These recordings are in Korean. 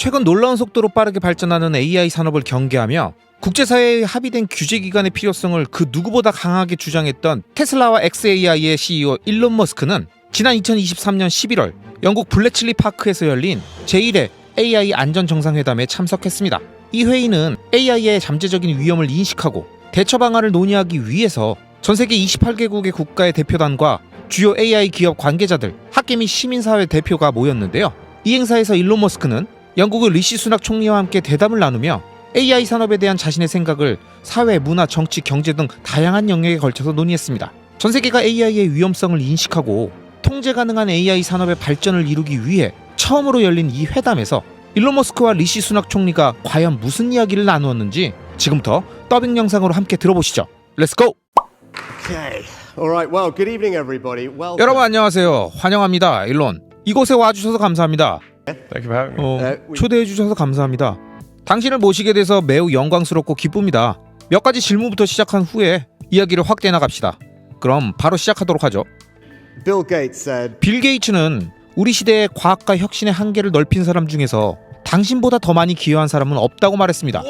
최근 놀라운 속도로 빠르게 발전하는 AI 산업을 경계하며 국제사회에 합의된 규제 기관의 필요성을 그 누구보다 강하게 주장했던 테슬라와 xAI의 CEO 일론 머스크는 지난 2023년 11월 영국 블래칠리 파크에서 열린 제1회 AI 안전정상회담에 참석했습니다. 이 회의는 AI의 잠재적인 위험을 인식하고 대처 방안을 논의하기 위해서 전 세계 28개국의 국가의 대표단과 주요 AI 기업 관계자들, 학계 및 시민사회 대표가 모였는데요. 이 행사에서 일론 머스크는 영국의 리시 수낙 총리와 함께 대담을 나누며 AI 산업에 대한 자신의 생각을 사회, 문화, 정치, 경제 등 다양한 영역에 걸쳐서 논의했습니다. 전 세계가 AI의 위험성을 인식하고 통제 가능한 AI 산업의 발전을 이루기 위해 처음으로 열린 이 회담에서 일론 머스크와 리시 수낙 총리가 과연 무슨 이야기를 나누었는지 지금부터 더빙 영상으로 함께 들어보시죠. 렛츠고! Okay. All right. Well, good evening, everybody. Welcome. 여러분 안녕하세요. 환영합니다. 일론. 이곳에 와주셔서 감사합니다. Thank you for having me. 초대해 주셔서 감사합니다. 당신을 모시게 돼서 매우 영광스럽고 기쁩니다. 몇 가지 질문부터 시작한 후에 이야기를 확대해 나갑시다. 그럼 바로 시작하도록 하죠. Bill Gates said, 빌 게이츠는 우리 시대의 과학과 혁신의 한계를 넓힌 사람 중에서 당신보다 더 많이 기여한 사람은 없다고 말했습니다.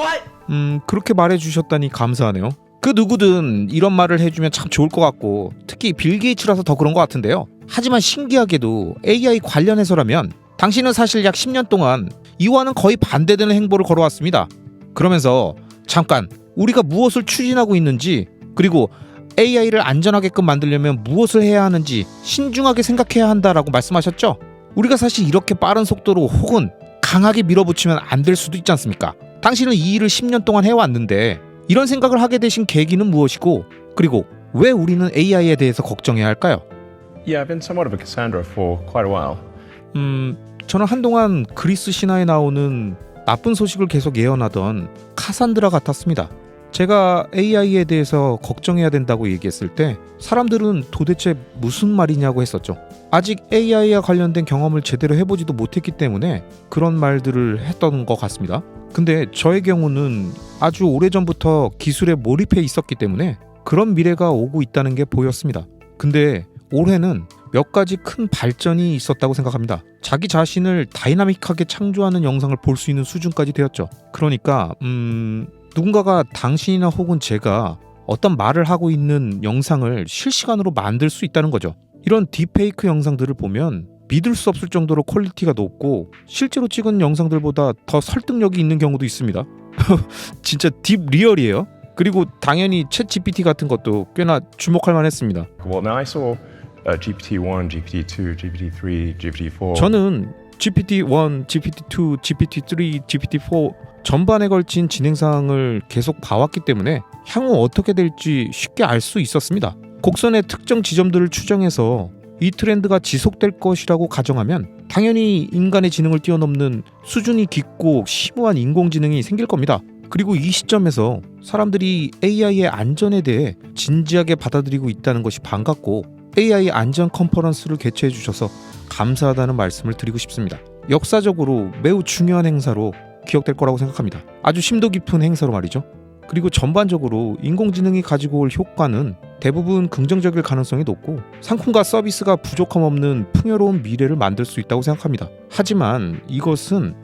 그렇게 말해주셨다니 감사하네요. 그 누구든 이런 말을 해주면 참 좋을 것 같고 특히 빌 게이츠라서 더 그런 것 같은데요. 하지만 신기하게도 AI 관련해서라면 당신은 사실 약 10년 동안 이와는 거의 반대되는 행보를 걸어왔습니다. 그러면서 잠깐 우리가 무엇을 추진하고 있는지 그리고 AI를 안전하게끔 만들려면 무엇을 해야 하는지 신중하게 생각해야 한다라고 말씀하셨죠? 우리가 사실 이렇게 빠른 속도로 혹은 강하게 밀어붙이면 안 될 수도 있지 않습니까? 당신은 이 일을 10년 동안 해왔는데 이런 생각을 하게 되신 계기는 무엇이고 그리고 왜 우리는 AI에 대해서 걱정해야 할까요? Yeah, I've been somewhat of a Cassandra for quite a while. 저는 한동안 그리스 신화에 나오는 나쁜 소식을 계속 예언하던 카산드라 같았습니다. 제가 AI에 대해서 걱정해야 된다고 얘기했을 때 사람들은 도대체 무슨 말이냐고 했었죠. 아직 AI와 관련된 경험을 제대로 해보지도 못했기 때문에 그런 말들을 했던 것 같습니다. 근데 저의 경우는 아주 오래전부터 기술에 몰입해 있었기 때문에 그런 미래가 오고 있다는 게 보였습니다. 근데 올해는 몇 가지 큰 발전이 있었다고 생각합니다. 자기 자신을 다이나믹하게 창조하는 영상을 볼 수 있는 수준까지 되었죠. 그러니까 누군가가 당신이나 혹은 제가 어떤 말을 하고 있는 영상을 실시간으로 만들 수 있다는 거죠. 이런 딥페이크 영상들을 보면 믿을 수 없을 정도로 퀄리티가 높고 실제로 찍은 영상들보다 더 설득력이 있는 경우도 있습니다. 진짜 딥 리얼이에요. 그리고 당연히 챗 GPT 같은 것도 꽤나 주목할 만했습니다. Well, now I saw GPT-1, GPT-2, GPT-3, GPT-4. 저는 GPT-1, GPT-2, GPT-3, GPT-4 전반에 걸친 진행사항을 계속 봐왔기 때문에 향후 어떻게 될지 쉽게 알 수 있었습니다. 곡선의 특정 지점들을 추정해서 이 트렌드가 지속될 것이라고 가정하면 당연히 인간의 지능을 뛰어넘는 수준이 깊고 심오한 인공지능이 생길 겁니다. 그리고 이 시점에서 사람들이 AI의 안전에 대해 진지하게 받아들이고 있다는 것이 반갑고 AI 안전 컨퍼런스를 개최해 주셔서 감사하다는 말씀을 드리고 싶습니다. 역사적으로 매우 중요한 행사로 기억될 거라고 생각합니다. 아주 심도 깊은 행사로 말이죠. 그리고 전반적으로 인공지능이 가지고 올 효과는 대부분 긍정적일 가능성이 높고 상품과 서비스가 부족함 없는 풍요로운 미래를 만들 수 있다고 생각합니다. 하지만 이것은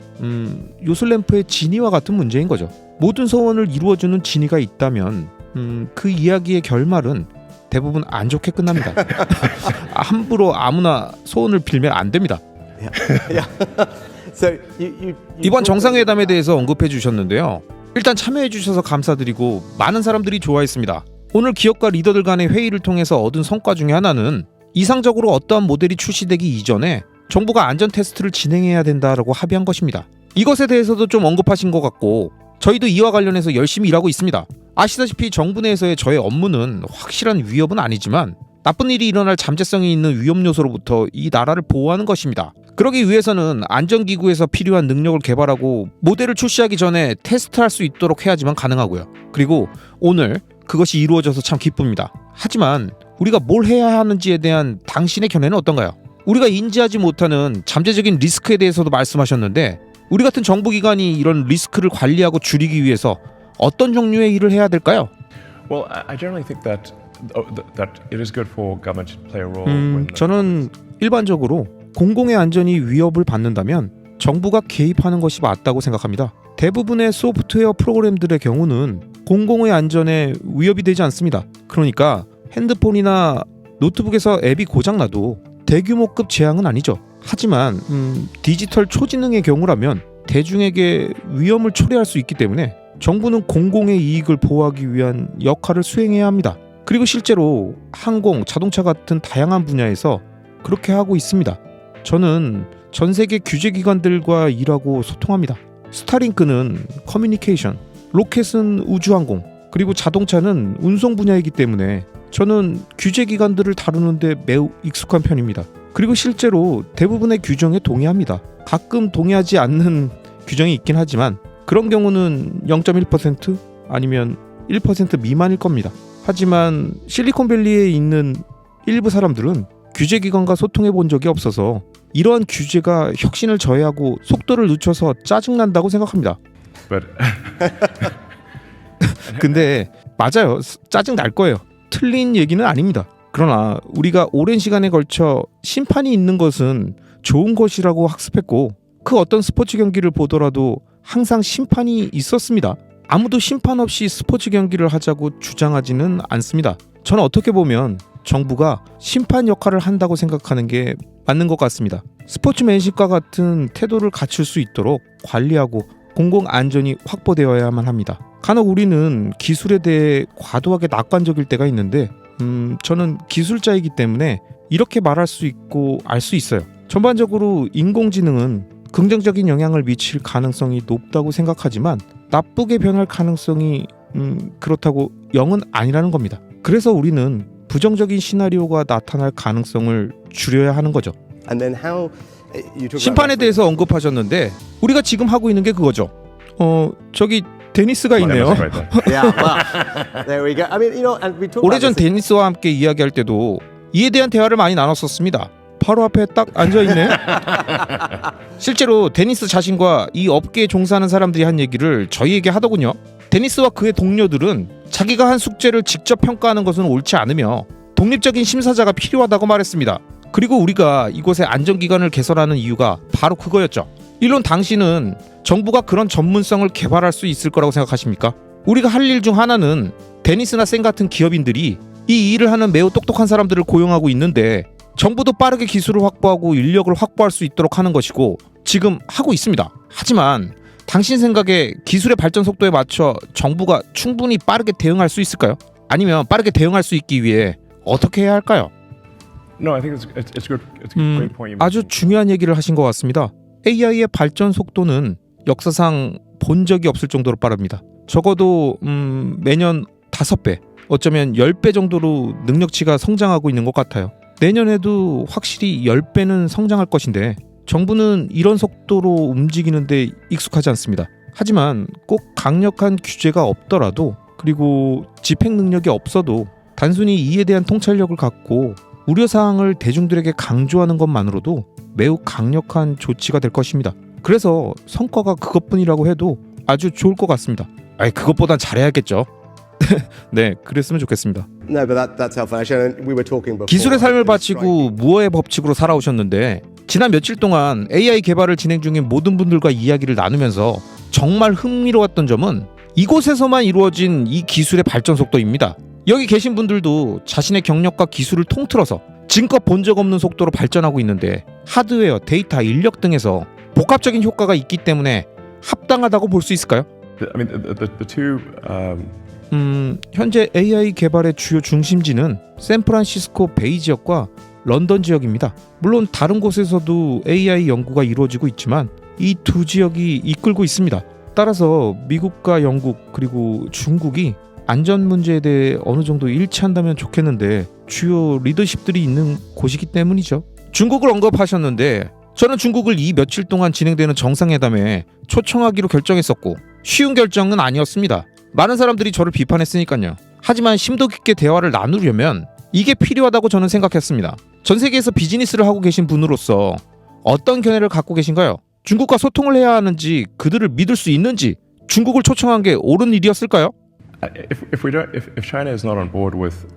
요술램프의 지니와 같은 문제인 거죠. 모든 소원을 이루어주는 지니가 있다면 그 이야기의 결말은 대부분 안 좋게 끝납니다. 함부로 아무나 소원을 빌면 안 됩니다. so you 이번 정상회담에 대해서 언급해 주셨는데요. 일단 참여해 주셔서 감사드리고 많은 사람들이 좋아했습니다. 오늘 기업과 리더들 간의 회의를 통해서 얻은 성과 중에 하나는 이상적으로 어떠한 모델이 출시되기 이전에 정부가 안전 테스트를 진행해야 된다라고 합의한 것입니다. 이것에 대해서도 좀 언급하신 것 같고 저희도 이와 관련해서 열심히 일하고 있습니다. 아시다시피 정부 내에서의 저의 업무는 확실한 위협은 아니지만 나쁜 일이 일어날 잠재성이 있는 위험 요소로부터 이 나라를 보호하는 것입니다. 그러기 위해서는 안전기구에서 필요한 능력을 개발하고 모델을 출시하기 전에 테스트할 수 있도록 해야지만 가능하고요. 그리고 오늘 그것이 이루어져서 참 기쁩니다. 하지만 우리가 뭘 해야 하는지에 대한 당신의 견해는 어떤가요? 우리가 인지하지 못하는 잠재적인 리스크에 대해서도 말씀하셨는데 우리 같은 정부기관이 이런 리스크를 관리하고 줄이기 위해서 어떤 종류의 일을 해야 될까요? Well, I generally think that it is good for government to play a role. 저는 일반적으로 공공의 안전이 위협을 받는다면 정부가 개입하는 것이 맞다고 생각합니다. 대부분의 소프트웨어 프로그램들의 경우는 공공의 안전에 위협이 되지 않습니다. 그러니까 핸드폰이나 노트북에서 앱이 고장나도 대규모급 재앙은 아니죠. 하지만 디지털 초지능의 경우라면 대중에게 위험을 초래할 수 있기 때문에 정부는 공공의 이익을 보호하기 위한 역할을 수행해야 합니다. 그리고 실제로 항공, 자동차 같은 다양한 분야에서 그렇게 하고 있습니다. 저는 전 세계 규제기관들과 일하고 소통합니다. 스타링크는 커뮤니케이션, 로켓은 우주항공, 그리고 자동차는 운송 분야이기 때문에 저는 규제기관들을 다루는데 매우 익숙한 편입니다. 그리고 실제로 대부분의 규정에 동의합니다. 가끔 동의하지 않는 규정이 있긴 하지만 그런 경우는 0.1% 아니면 1% 미만일 겁니다. 하지만 실리콘밸리에 있는 일부 사람들은 규제기관과 소통해 본 적이 없어서 이러한 규제가 혁신을 저해하고 속도를 늦춰서 짜증난다고 생각합니다. But 근데 맞아요. 짜증 날 거예요. 틀린 얘기는 아닙니다. 그러나 우리가 오랜 시간에 걸쳐 심판이 있는 것은 좋은 것이라고 학습했고 그 어떤 스포츠 경기를 보더라도 항상 심판이 있었습니다. 아무도 심판 없이 스포츠 경기를 하자고 주장하지는 않습니다. 저는 어떻게 보면 정부가 심판 역할을 한다고 생각하는 게 맞는 것 같습니다. 스포츠맨십과 같은 태도를 갖출 수 있도록 관리하고 공공 안전이 확보되어야만 합니다. 간혹 우리는 기술에 대해 과도하게 낙관적일 때가 있는데 저는 기술자이기 때문에 이렇게 말할 수 있고 알 수 있어요. 전반적으로 인공지능은 긍정적인 영향을 미칠 가능성이 높다고 생각하지만 나쁘게 변할 가능성이 그렇다고 0은 아니라는 겁니다. 그래서 우리는 부정적인 시나리오가 나타날 가능성을 줄여야 하는 거죠. And then how you talk 심판에 about 대해서 언급하셨는데 우리가 지금 하고 있는 게 그거죠. 저기 데니스가 있네요. Right there. yeah, well, there we go. I mean, you know, and we talk about 오래전 this. 데니스와 함께 이야기할 때도 이에 대한 대화를 많이 나눴었습니다. 바로 앞에 딱 앉아있네. 실제로 데니스 자신과 이 업계에 종사하는 사람들이 한 얘기를 저희에게 하더군요. 데니스와 그의 동료들은 자기가 한 숙제를 직접 평가하는 것은 옳지 않으며 독립적인 심사자가 필요하다고 말했습니다. 그리고 우리가 이곳에 안전기관을 개설하는 이유가 바로 그거였죠. 일론 당신은 정부가 그런 전문성을 개발할 수 있을 거라고 생각하십니까? 우리가 할 일 중 하나는 데니스나 센 같은 기업인들이 이 일을 하는 매우 똑똑한 사람들을 고용하고 있는데 정부도 빠르게 기술을 확보하고 인력을 확보할 수 있도록 하는 것이고 지금 하고 있습니다. 하지만 당신 생각에 기술의 발전 속도에 맞춰 정부가 충분히 빠르게 대응할 수 있을까요? 아니면 빠르게 대응할 수 있기 위해 어떻게 해야 할까요? No, I think it's good. It's a great point. You 아주 mentioned. 중요한 얘기를 하신 것 같습니다. AI의 발전 속도는 역사상 본 적이 없을 정도로 빠릅니다. 적어도 매년 5배, 어쩌면 10배 정도로 능력치가 성장하고 있는 것 같아요. 내년에도 확실히 10배는 성장할 것인데 정부는 이런 속도로 움직이는데 익숙하지 않습니다. 하지만 꼭 강력한 규제가 없더라도 그리고 집행 능력이 없어도 단순히 이에 대한 통찰력을 갖고 우려사항을 대중들에게 강조하는 것만으로도 매우 강력한 조치가 될 것입니다. 그래서 성과가 그것뿐이라고 해도 아주 좋을 것 같습니다. 그것보단 잘해야겠죠. 네, 그랬으면 좋겠습니다. No, but that's helpful. Actually, we were talking before. 기술의 삶을 It was striking. 바치고 무어의 법칙으로 살아오셨는데 지난 며칠 동안 AI 개발을 진행 중인 모든 분들과 이야기를 나누면서 정말 흥미로웠던 점은 이곳에서만 이루어진 이 기술의 발전 속도입니다. 여기 계신 분들도 자신의 경력과 기술을 통틀어서 지금껏 본 적 없는 속도로 발전하고 있는데 하드웨어, 데이터, 인력 등에서 복합적인 효과가 있기 때문에 합당하다고 볼 수 있을까요? I mean, the two. 현재 AI 개발의 주요 중심지는 샌프란시스코 베이 지역과 런던 지역입니다. 물론 다른 곳에서도 AI 연구가 이루어지고 있지만 이 두 지역이 이끌고 있습니다. 따라서 미국과 영국 그리고 중국이 안전 문제에 대해 어느 정도 일치한다면 좋겠는데 주요 리더십들이 있는 곳이기 때문이죠. 중국을 언급하셨는데 저는 중국을 이 며칠 동안 진행되는 정상회담에 초청하기로 결정했었고 쉬운 결정은 아니었습니다. 많은 사람들이 저를 비판했으니까요. 하지만 심도 깊게 대화를 나누려면 이게 필요하다고 저는 생각했습니다. 전 세계에서 비즈니스를 하고 계신 분으로서 어떤 견해를 갖고 계신가요? 중국과 소통을 해야 하는지 그들을 믿을 수 있는지 중국을 초청한 게 옳은 일이었을까요? If China is not on board with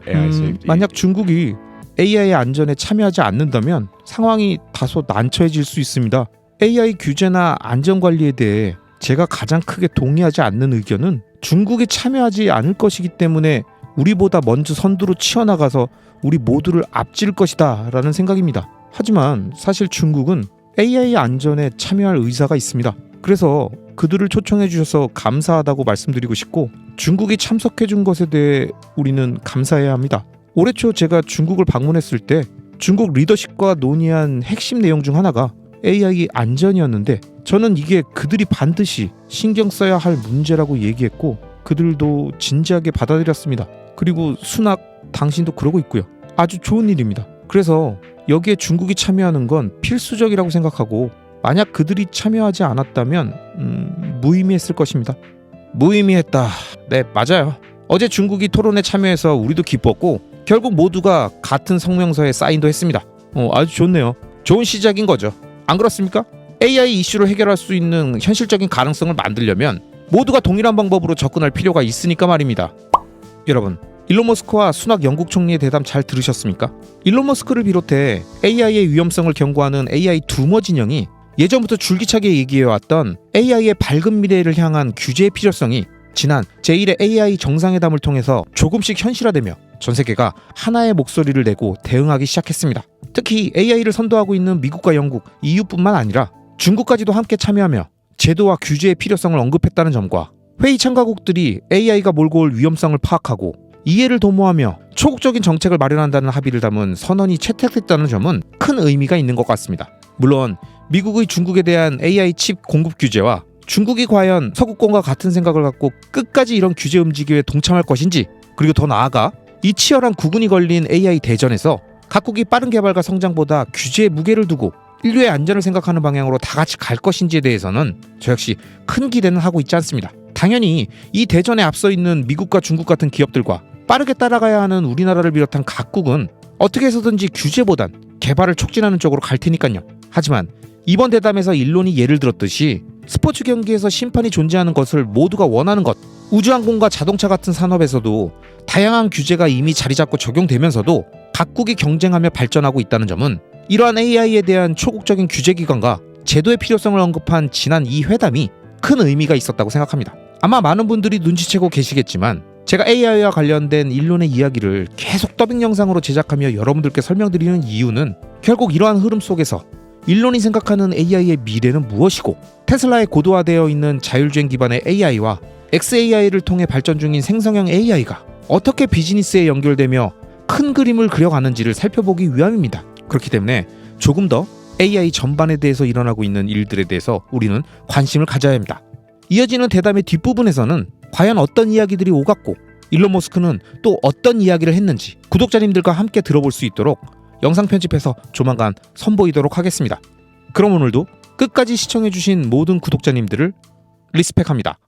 AI safety, 만약 중국이 AI의 안전에 참여하지 않는다면 상황이 다소 난처해질 수 있습니다. AI 규제나 안전관리에 대해 제가 가장 크게 동의하지 않는 의견은 중국이 참여하지 않을 것이기 때문에 우리보다 먼저 선두로 치어나가서 우리 모두를 앞질 것이다 라는 생각입니다. 하지만 사실 중국은 AI 안전에 참여할 의사가 있습니다. 그래서 그들을 초청해 주셔서 감사하다고 말씀드리고 싶고, 중국이 참석해 준 것에 대해 우리는 감사해야 합니다. 올해 초 제가 중국을 방문했을 때 중국 리더십과 논의한 핵심 내용 중 하나가 AI 안전이었는데, 저는 이게 그들이 반드시 신경 써야 할 문제라고 얘기했고 그들도 진지하게 받아들였습니다. 그리고 순학, 당신도 그러고 있고요. 아주 좋은 일입니다. 그래서 여기에 중국이 참여하는 건 필수적이라고 생각하고, 만약 그들이 참여하지 않았다면 무의미했을 것입니다. 무의미했다. 네, 맞아요. 어제 중국이 토론에 참여해서 우리도 기뻤고 결국 모두가 같은 성명서에 사인도 했습니다. 아주 좋네요. 좋은 시작인 거죠. 안 그렇습니까? AI 이슈를 해결할 수 있는 현실적인 가능성을 만들려면 모두가 동일한 방법으로 접근할 필요가 있으니까 말입니다. 여러분, 일론 머스크와 순학 영국 총리의 대담 잘 들으셨습니까? 일론 머스크를 비롯해 AI의 위험성을 경고하는 AI 두머 진영이 예전부터 줄기차게 얘기해왔던 AI의 밝은 미래를 향한 규제의 필요성이 지난 제1회 AI 정상회담을 통해서 조금씩 현실화되며 전 세계가 하나의 목소리를 내고 대응하기 시작했습니다. 특히 AI를 선도하고 있는 미국과 영국, EU뿐만 아니라 중국까지도 함께 참여하며 제도와 규제의 필요성을 언급했다는 점과 회의 참가국들이 AI가 몰고 올 위험성을 파악하고 이해를 도모하며 초국적인 정책을 마련한다는 합의를 담은 선언이 채택됐다는 점은 큰 의미가 있는 것 같습니다. 물론 미국의 중국에 대한 AI 칩 공급 규제와 중국이 과연 서구권과 같은 생각을 갖고 끝까지 이런 규제 움직임에 동참할 것인지, 그리고 더 나아가 이 치열한 구군이 걸린 AI 대전에서 각국이 빠른 개발과 성장보다 규제에 무게를 두고 인류의 안전을 생각하는 방향으로 다 같이 갈 것인지에 대해서는 저 역시 큰 기대는 하고 있지 않습니다. 당연히 이 대전에 앞서 있는 미국과 중국 같은 기업들과 빠르게 따라가야 하는 우리나라를 비롯한 각국은 어떻게 해서든지 규제보단 개발을 촉진하는 쪽으로 갈 테니까요. 하지만 이번 대담에서 일론이 예를 들었듯이 스포츠 경기에서 심판이 존재하는 것을 모두가 원하는 것, 우주항공과 자동차 같은 산업에서도 다양한 규제가 이미 자리 잡고 적용되면서도 각국이 경쟁하며 발전하고 있다는 점은 이러한 AI에 대한 초국적인 규제기관과 제도의 필요성을 언급한 지난 이 회담이 큰 의미가 있었다고 생각합니다. 아마 많은 분들이 눈치채고 계시겠지만 제가 AI와 관련된 일론의 이야기를 계속 더빙 영상으로 제작하며 여러분들께 설명드리는 이유는 결국 이러한 흐름 속에서 일론이 생각하는 AI의 미래는 무엇이고, 테슬라에 고도화되어 있는 자율주행 기반의 AI와 XAI를 통해 발전 중인 생성형 AI가 어떻게 비즈니스에 연결되며 큰 그림을 그려가는지를 살펴보기 위함입니다. 그렇기 때문에 조금 더 AI 전반에 대해서 일어나고 있는 일들에 대해서 우리는 관심을 가져야 합니다. 이어지는 대담의 뒷부분에서는 과연 어떤 이야기들이 오갔고 일론 머스크는 또 어떤 이야기를 했는지 구독자님들과 함께 들어볼 수 있도록 영상 편집해서 조만간 선보이도록 하겠습니다. 그럼 오늘도 끝까지 시청해주신 모든 구독자님들을 리스펙합니다.